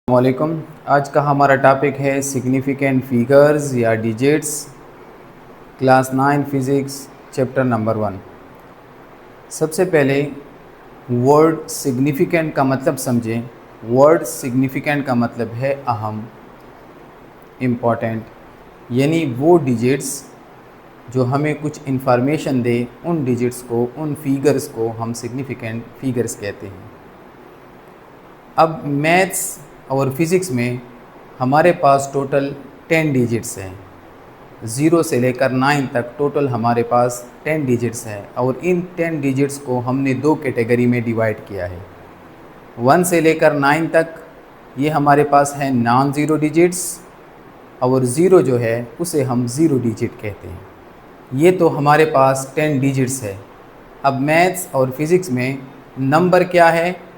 वालेकुम। आज का हमारा टॉपिक है सिग्निफिकेंट फिगर्स या digits, class 9 physics, chapter number 1। सबसे पहले वर्ड सिग्निफिकेंट का मतलब समझें। वर्ड सिग्निफिकेंट का मतलब है अहम, इम्पॉर्टेंट, यानी वो डिजिट्स जो हमें कुछ इन्फॉर्मेशन दे, उन डिजिट्स को, उन फिगर्स को हम सिग्निफिकेंट फिगर्स कहते हैं। अब मैथ्स और फिज़िक्स में हमारे पास टोटल 10 डिजिट्स हैं। 0 से लेकर 9 तक टोटल हमारे पास 10 डिजिट्स हैं और इन 10 डिजिट्स को हमने दो कैटेगरी में डिवाइड किया है। 1 से लेकर 9 तक ये हमारे पास है नॉन ज़ीरो डिजिट्स और 0 जो है उसे हम ज़ीरो डिजिट कहते हैं। ये तो हमारे पास 10 डिजिट्स है। अब मैथ्स और फिज़िक्स में नंबर क्या है,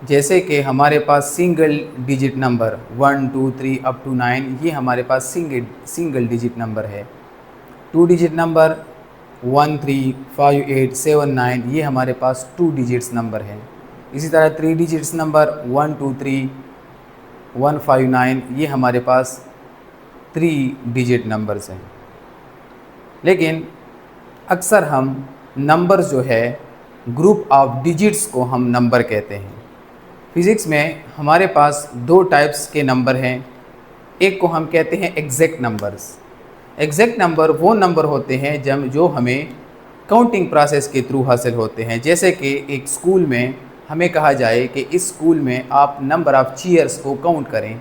जैसे कि हमारे पास single digit number 1 2 3 up to 9, ये हमारे पास सिंगल डिजिट नंबर है। 2 डिजिट नंबर 1 3 5 8 7 9, ये हमारे पास 2 डिजिट्स नंबर है। इसी तरह 3 डिजिट्स नंबर 1 2 3 1 5 9, ये हमारे पास 3 डिजिट नंबर्स हैं। लेकिन अक्सर हम नंबर्स जो है, ग्रुप ऑफ डिजिट्स को हम नंबर कहते हैं। फिज़िक्स में हमारे पास दो टाइप्स के नंबर हैं। एक को हम कहते हैं एग्जैक्ट नंबर्स। एग्जैक्ट नंबर वो नंबर होते हैं जब जो हमें काउंटिंग प्रोसेस के थ्रू हासिल होते हैं। जैसे कि एक स्कूल में हमें कहा जाए कि इस स्कूल में आप नंबर ऑफ़ चेयर्स को काउंट करें,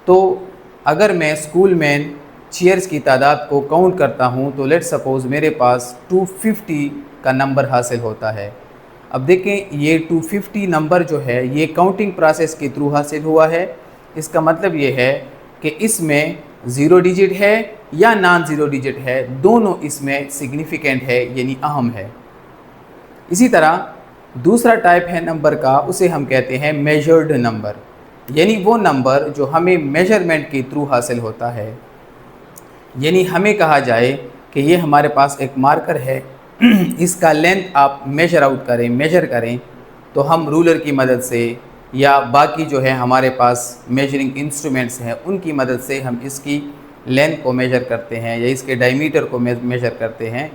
तो अगर मैं स्कूल में चेयर्स की तादाद को काउंट करता हूं तो लेट्स सपोज़ मेरे पास 250 का नंबर हासिल होता है। अब देखें, ये 250 नंबर जो है ये काउंटिंग प्रोसेस के थ्रू हासिल हुआ है। इसका मतलब ये है कि इसमें ज़ीरो डिजिट है या नॉन ज़ीरो डिजिट है, दोनों इसमें सिग्निफिकेंट है, यानी अहम है। इसी तरह दूसरा टाइप है नंबर का, उसे हम कहते हैं मेजर्ड नंबर, यानी वो नंबर जो हमें मेजरमेंट के थ्रू हासिल होता है। यानी हमें कहा जाए कि ये हमारे पास एक मार्कर है, इसका लेंथ आप मेजर करें तो हम रूलर की मदद से या बाकी जो है हमारे पास मेजरिंग इंस्ट्रूमेंट्स हैं उनकी मदद से हम इसकी लेंथ को मेजर करते हैं या इसके डायमीटर को मेजर करते हैं।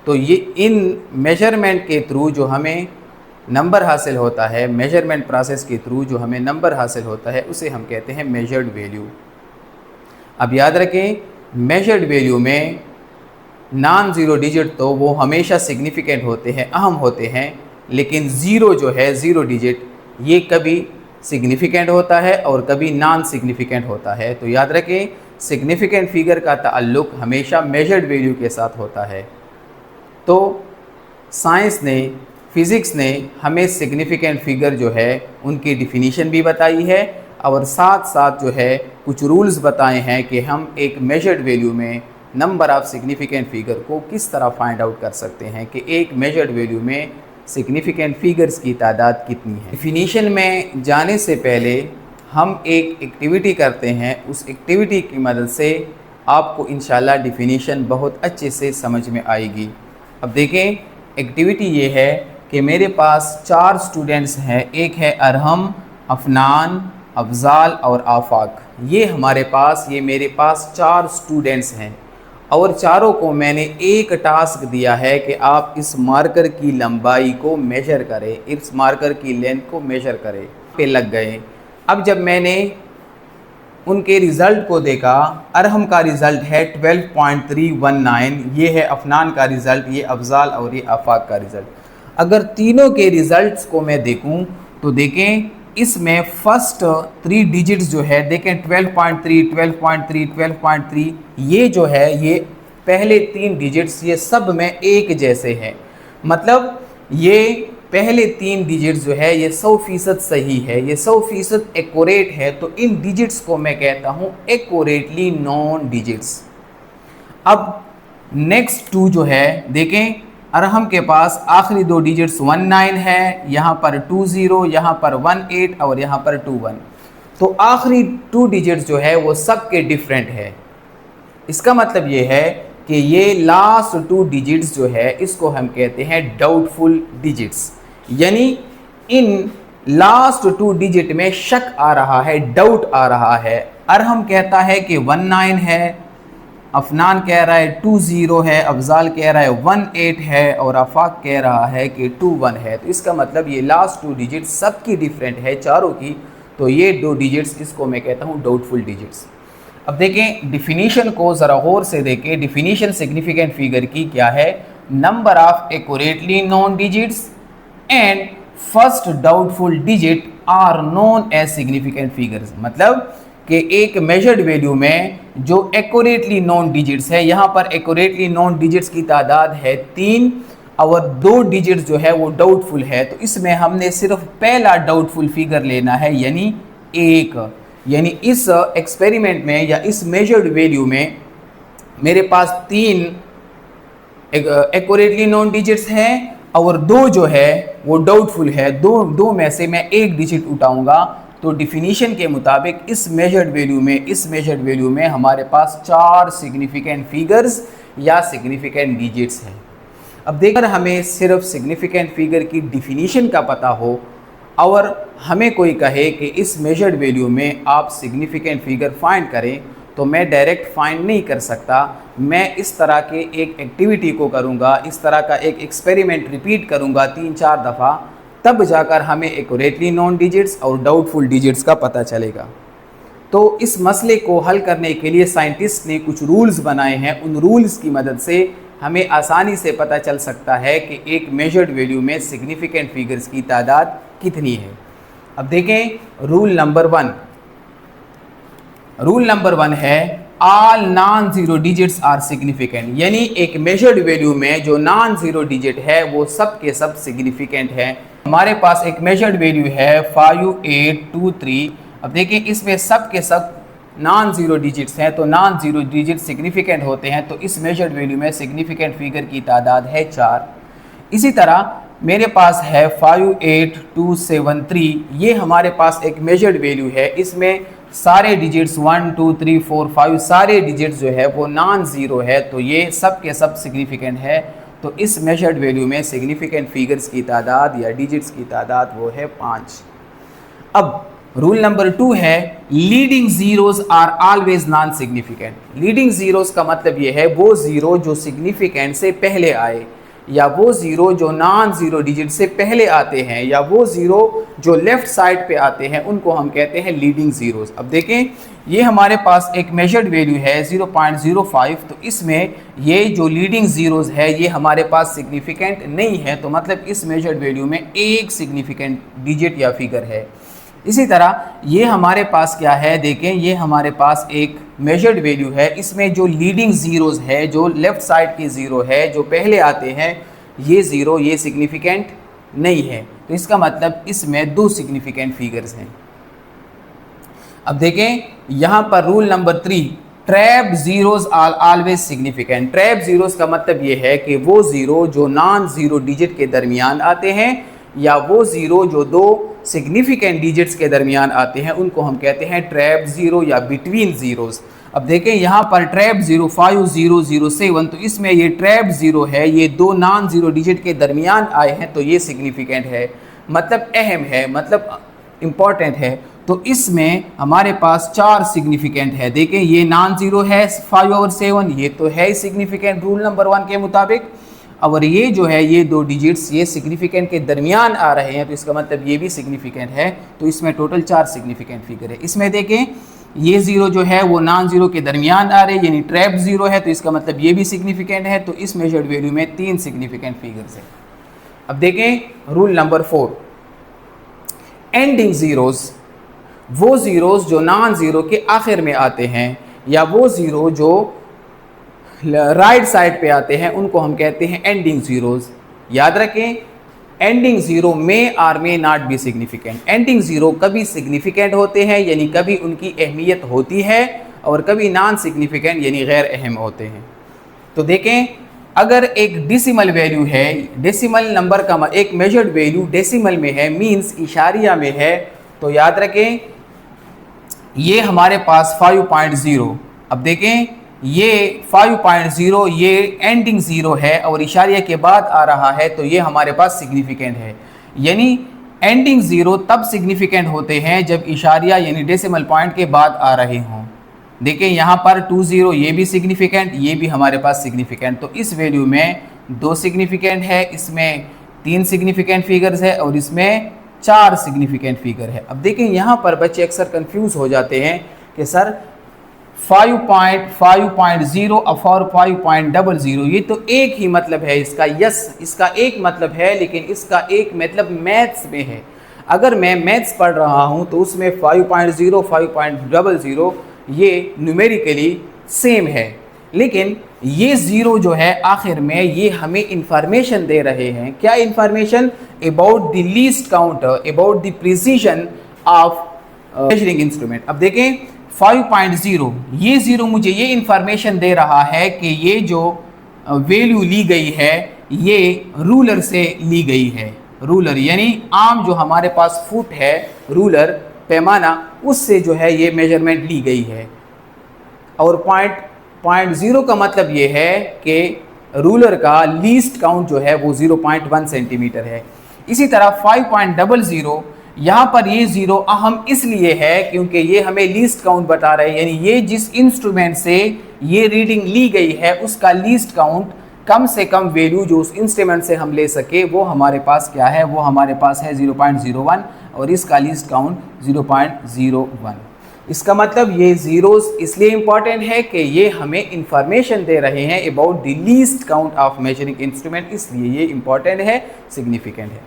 तो ये इन मेजरमेंट के थ्रू जो हमें नंबर हासिल होता है, मेजरमेंट प्रोसेस के थ्रू जो हमें नंबर हासिल होता है, उसे हम कहते हैं मेजर्ड वैल्यू। अब याद रखें, मेजर्ड वैल्यू में नॉन ज़ीरो डिजिट तो वो हमेशा सिग्निफिकेंट होते हैं, अहम होते हैं, लेकिन ज़ीरो जो है, ज़ीरो डिजिट, ये कभी सिग्निफिकेंट होता है और कभी नॉन सिग्निफिकेंट होता है। तो याद रखें, सिग्निफिकेंट फिगर का ताल्लुक़ हमेशा मेजर्ड वैल्यू के साथ होता है। तो साइंस ने, फिज़िक्स ने हमें सिग्निफिकेंट फिगर जो है उनकी डिफिनीशन भी बताई है और साथ साथ जो है कुछ रूल्स बताए हैं कि हम एक मेजर्ड वैल्यू में नंबर ऑफ़ सिग्निफिकेंट फिगर को किस तरह फाइंड आउट कर सकते हैं कि एक मेजर्ड वैल्यू में सिग्निफिकेंट फिगर्स की तादाद कितनी है। डिफिनीशन में जाने से पहले हम एक एक्टिविटी करते हैं, उस एक्टिविटी की मदद से आपको इंशाल्लाह डिफिनीशन बहुत अच्छे से समझ में आएगी। अब देखें, एक्टिविटी ये है कि मेरे पास 4 स्टूडेंट्स हैं। एक है अरहम, अफनान, अफजाल और आफाक। ये मेरे पास 4 स्टूडेंट्स हैं और चारों को मैंने एक टास्क दिया है कि आप इस मार्कर की लंबाई को मेजर करें, इस मार्कर की लेंथ को मेजर करें। पे लग गए। अब जब मैंने उनके रिज़ल्ट को देखा, अरहम का रिज़ल्ट है 12.319, ये है अफनान का रिज़ल्ट, ये अफजाल और ये आफाक का रिज़ल्ट। अगर तीनों के रिज़ल्ट्स को मैं देखूं तो देखें, इसमें फर्स्ट 3 डिजिट्स जो है, देखें 12.3 12.3 12.3, ये जो है ये पहले 3 डिजिट्स ये सब में एक जैसे हैं। मतलब ये पहले 3 डिजिट्स जो है ये 100% सही है, ये 100% एक्यूरेट है। तो इन डिजिट्स को मैं कहता हूँ एक्यूरेटली नॉन डिजिट्स। अब नेक्स्ट 2 जो है, देखें अरहम के पास आखिरी 2 डिजिट्स 19 है, यहाँ पर 20, यहाँ पर 18 और यहाँ पर 21। तो आखिरी 2 डिजिट्स जो है वो सब के डिफरेंट है। इसका मतलब ये है कि ये लास्ट 2 डिजिट्स जो है इसको हम कहते हैं डाउटफुल डिजिट्स, यानी इन लास्ट 2 डिजिट में शक आ रहा है, डाउट आ रहा है। अरहम कहता है कि 19 है, अफनान कह रहा है 20 है, अफजाल कह रहा है 18 है और आफाक कह रहा है कि 21 है। तो इसका मतलब ये लास्ट 2 डिजिट सबकी डिफरेंट है, चारों की। तो ये 2 डिजिट्स, इसको मैं कहता हूँ डाउटफुल डिजिट्स। अब देखें डिफिनीशन को ज़रा गौर से देखें। डिफिनीशन सिग्निफिकेंट फिगर की क्या है? Number of accurately known digits and first doubtful digit are known as significant figures. मतलब कि एक मेजर्ड वैल्यू में जो एक्यूरेटली नोन डिजिट्स है, यहाँ पर एक्यूरेटली नोन डिजिट्स की तादाद है 3 और 2 डिजिट्स जो है वो डाउटफुल है। तो इसमें हमने सिर्फ पहला डाउटफुल फिगर लेना है, यानी 1। यानी इस एक्सपेरिमेंट में या इस मेजर्ड वैल्यू में मेरे पास 3 एक्यूरेटली नोन डिजिट्स हैं और 2 जो है वो डाउटफुल है। दो में से मैं एक डिजिट उठाऊंगा। तो डिफिनीशन के मुताबिक इस मेजर्ड वैल्यू में हमारे पास 4 सिग्निफिकेंट फिगर्स या सिग्निफिकेंट डिजिट्स हैं। अब देखकर हमें सिर्फ सिग्निफिकेंट फिगर की डिफिनीशन का पता हो और हमें कोई कहे कि इस मेजर्ड वैल्यू में आप सिग्निफिकेंट फिगर फाइंड करें, तो मैं डायरेक्ट फाइंड नहीं कर सकता। मैं इस तरह के एक एक्टिविटी को करूंगा, इस तरह का एक एक्सपेरिमेंट रिपीट करूंगा 3-4 दफ़ा, तब जाकर हमें एक्यूरेटली नोन डिजिट्स और डाउटफुल डिजिट्स का पता चलेगा। तो इस मसले को हल करने के लिए साइंटिस्ट ने कुछ रूल्स बनाए हैं। उन रूल्स की मदद से हमें आसानी से पता चल सकता है कि एक मेजर्ड वैल्यू में सिग्निफिकेंट फिगर्स की तादाद कितनी है। अब देखें रूल नंबर 1। रूल नंबर 1 है all non zero digits are significant. यानी एक मेजर्ड वैल्यू में जो नॉन जीरो डिजिट है वो सब के सब सिग्निफिकेंट है। हमारे पास एक मेजर्ड वैल्यू है 5823। अब देखिए इसमें सब के सब नॉन जीरो डिजिट्स हैं, तो नॉन जीरो डिजिट सिग्निफिकेंट होते हैं। तो इस मेजर्ड वैल्यू में सिग्निफिकेंट फिगर की तादाद है 4। इसी तरह मेरे पास है 58273। ये हमारे पास एक मेजर्ड वैल्यू है। इसमें सारे डिजिट्स 1 2 3 4 5 सारे डिजिट्स जो है वो नॉन ज़ीरो है। तो ये सब के सब सिग्निफिकेंट है। तो इस मेजर्ड वैल्यू में सिग्निफिकेंट फिगर्स की तादाद या डिजिट्स की तादाद वो है 5। अब रूल नंबर 2 है leading zeros are always non significant. Leading zeros का मतलब ये है वो ज़ीरो जो सिग्निफिकेंट से पहले आए, या वो ज़ीरो जो नॉन ज़ीरो डिजिट से पहले आते हैं, या वो ज़ीरो जो लेफ़्ट साइड पे आते हैं, उनको हम कहते हैं लीडिंग ज़ीरोस। अब देखें ये हमारे पास एक मेजर्ड वैल्यू है 0.05। तो इसमें ये जो लीडिंग ज़ीरोस है ये हमारे पास सिग्निफिकेंट नहीं है। तो मतलब इस मेजर्ड वैल्यू में एक सिग्निफिकेंट डिजिट या फिगर है। इसी तरह ये हमारे पास क्या है, देखें ये हमारे पास एक मेजर्ड वैल्यू है। इसमें जो लीडिंग ज़ीरोज़ है, जो लेफ़्ट साइड के ज़ीरो है, जो पहले आते हैं, ये ज़ीरो ये सिग्निफिकेंट नहीं है। तो इसका मतलब इसमें 2 सिग्निफिकेंट फिगर्स हैं। अब देखें यहाँ पर rule number 3 trap zeros are always significant. Trap zeros का मतलब ये है कि वो ज़ीरो जो नॉन ज़ीरो डिजिट के दरमियान आते हैं, या वो ज़ीरो जो 2 सिग्निफिकेंट डिजिट्स के दरमियान आते हैं, उनको हम कहते हैं ट्रैप ज़ीरो या बिटवीन ज़ीरोज़। अब देखें यहाँ पर ट्रैप 05007। तो इसमें ये ट्रैप ज़ीरो है, ये 2 नॉन ज़ीरो डिजिट के दरमियान आए हैं, तो ये सिग्निफिकेंट है, मतलब अहम है, मतलब इम्पॉर्टेंट है। तो इसमें हमारे पास 4 सिग्निफिकेंट है। देखें ये नॉन ज़ीरो है 5 और 7, ये तो है सिग्निफिकेंट रूल नंबर 1 के मुताबिक। और ये जो है ये 2 डिजिट्स ये सिग्निफिकेंट के दरमियान आ रहे हैं, तो इसका मतलब ये भी सिग्निफिकेंट है। तो इसमें टोटल 4 सिग्निफिकेंट फिगर है। इसमें देखें ये ज़ीरो जो है वो नॉन ज़ीरो के दरमियान आ रहे हैं, यानी ट्रैप ज़ीरो है, तो इसका मतलब ये भी सिग्निफिकेंट है। तो इस मेजर्ड वैल्यू में 3 सिग्निफिकेंट फिगर्स है। अब देखें रूल नंबर 4 एंडिंग ज़ीरोज़। वो ज़ीरोज़ जो नॉन ज़ीरो के आखिर में आते हैं, या वो ज़ीरो जो राइट साइड पे आते हैं, उनको हम कहते हैं एंडिंग ज़ीरोज़। याद रखें एंडिंग ज़ीरो में आर में not be significant. Ending zero कभी सिग्निफिकेंट होते हैं, यानी कभी उनकी अहमियत होती है, और कभी नॉन सिग्निफिकेंट यानी गैर अहम होते हैं। तो देखें अगर एक डेसिमल वैल्यू है, डेसिमल नंबर का एक मेजर्ड वैल्यू डेसिमल में है, मीन्स इशारिया में है, तो याद रखें ये हमारे पास 5.0। अब देखें ये 5.0 ये एंडिंग ज़ीरो है और इशारिया के बाद आ रहा है, तो ये हमारे पास सिग्निफिकेंट है। यानी एंडिंग ज़ीरो तब सिग्निफिकेंट होते हैं जब इशारिया यानी डेसिमल पॉइंट के बाद आ रहे हों। देखिए यहाँ पर 20 ये भी सिग्निफिकेंट, ये भी हमारे पास सिग्निफिकेंट, तो इस वैल्यू में 2 सिग्निफिकेंट है, इसमें 3 सिग्निफिकेंट फिगर्स है और इसमें 4 सिग्निफिकेंट फिगर है। अब देखिए यहाँ पर बच्चे अक्सर कंफ्यूज हो जाते हैं कि सर 5.5.0 और 5.00 ये तो एक ही मतलब है इसका। यस, इसका एक मतलब है, लेकिन इसका एक मतलब मैथ्स में है। अगर मैं मैथ्स पढ़ रहा हूँ तो उसमें 5.0 5.00 ये न्यूमेरिकली सेम है, लेकिन ये ज़ीरो जो है आखिर में ये हमें इंफॉर्मेशन दे रहे हैं। क्या information? About the least count, about the precision of measuring instrument. अब देखें 5.0 ये ज़ीरो मुझे ये इंफॉर्मेशन दे रहा है कि ये जो वैल्यू ली गई है ये रूलर से ली गई है। रूलर यानी आम जो हमारे पास फुट है, रूलर पैमाना, उससे जो है ये मेजरमेंट ली गई है। और पॉइंट ज़ीरो का मतलब ये है कि रूलर का लीस्ट काउंट जो है वो 0.1 सेंटीमीटर है। इसी तरह 5.00 यहाँ पर ये ज़ीरो अहम इसलिए है क्योंकि ये हमें लीस्ट काउंट बता रहे हैं, यानी ये जिस इंस्ट्रूमेंट से ये रीडिंग ली गई है उसका लीस्ट काउंट, कम से कम वैल्यू जो उस इंस्ट्रूमेंट से हम ले सके वो हमारे पास क्या है, वो हमारे पास है 0.01 और इसका लीस्ट काउंट 0.01। इसका मतलब ये ज़ीरोज़ इसलिए इम्पॉर्टेंट है कि ये हमें इंफॉर्मेशन दे रहे हैं about the least count of measuring instrument, इसलिए ये इम्पॉर्टेंट है, सिग्निफिकेंट है।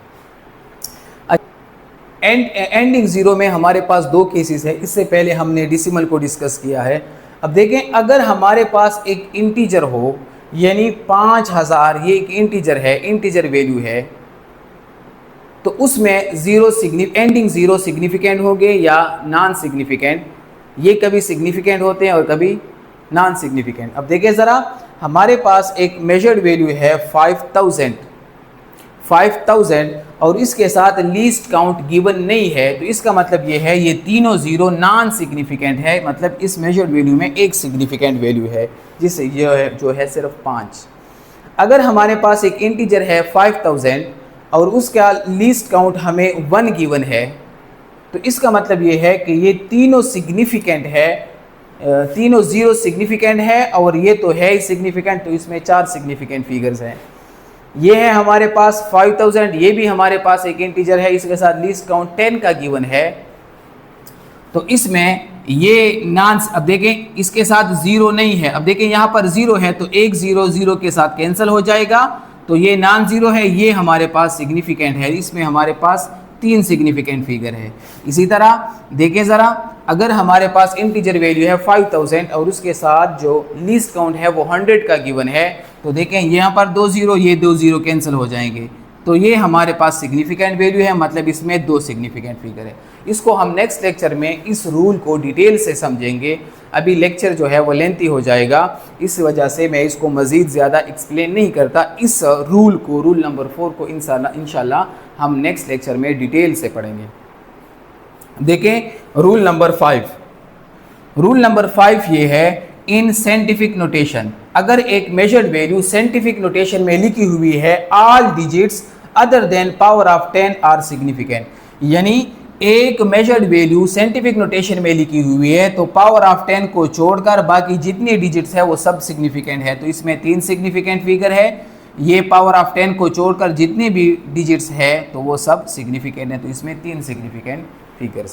एंडिंग ज़ीरो में हमारे पास 2 केसेस है। इससे पहले हमने डेसिमल को डिस्कस किया है। अब देखें अगर हमारे पास एक इंटीजर हो, यानी 5000 ये एक इंटीजर है, इंटीजर वैल्यू है, तो उसमें एंडिंग ज़ीरो सिग्निफिकेंट होंगे या नॉन सिग्निफिकेंट। ये कभी सिग्निफिकेंट होते हैं और कभी नॉन सिग्निफिकेंट। अब देखिए ज़रा, हमारे पास एक मेजर्ड वैल्यू है 5000 और इसके साथ लीस्ट काउंट गिवन नहीं है, तो इसका मतलब ये है ये तीनों ज़ीरो नॉन सिग्निफिकेंट है, मतलब इस मेजर्ड वैल्यू में एक सिग्निफिकेंट वैल्यू है जिससे ये जो है सिर्फ 5। अगर हमारे पास एक इंटीजर है 5000 और उसका लीस्ट काउंट हमें 1 गिवन है, तो इसका मतलब ये है कि ये तीनों सिग्निफिकेंट है, तीनों ज़ीरो सिग्निफिकेंट है और ये तो है ही सिग्निफिकेंट, तो इसमें 4 सिग्निफिकेंट फिगर्स हैं। ये है हमारे पास 5000, ये भी हमारे पास एक इंटीजर है, इसके साथ लीस्ट काउंट 10 का गिवन है, तो इसमें ये नॉन। अब देखें इसके साथ ज़ीरो नहीं है, अब देखें यहाँ पर ज़ीरो है तो एक ज़ीरो ज़ीरो के साथ कैंसिल हो जाएगा, तो ये नॉन ज़ीरो है, ये हमारे पास सिग्निफिकेंट है, इसमें हमारे पास 3 सिग्निफिकेंट फिगर है। इसी तरह देखें ज़रा, अगर हमारे पास इंटीजर वैल्यू है 5000 और उसके साथ जो लीस्ट काउंट है वो 100 का गिवन है, तो देखें यहाँ पर 2 ज़ीरो, ये 2 ज़ीरो कैंसिल हो जाएंगे, तो ये हमारे पास सिग्निफिकेंट वैल्यू है, मतलब इसमें 2 सिग्निफिकेंट फिगर है। इसको हम नेक्स्ट लेक्चर में इस रूल को डिटेल से समझेंगे। अभी लेक्चर जो है वो लेंथी हो जाएगा, इस वजह से मैं इसको मज़ीद ज़्यादा एक्सप्लेन नहीं करता। इस रूल को, रूल नंबर 4 को इंशाल्लाह हम नेक्स्ट लेक्चर में डिटेल से पढ़ेंगे। देखें रूल नंबर 5। रूल नंबर 5 ये है, इन साइंटिफिक नोटेशन, अगर एक मेजर्ड वैल्यू साइंटिफिक नोटेशन में लिखी हुई है all digits other than power of 10 are significant, यानी एक मेजर्ड वैल्यू साइंटिफिक नोटेशन में लिखी हुई है तो पावर ऑफ 10 को छोड़कर बाकी जितने डिजिट्स है वो सब सिग्निफिकेंट है, तो इसमें 3 सिग्निफिकेंट फिगर है। ये पावर ऑफ 10 को छोड़कर जितने भी डिजिट्स है तो वो सब सिग्निफिकेंट है, तो इसमें 3 सिग्निफिकेंट फिगर्स है।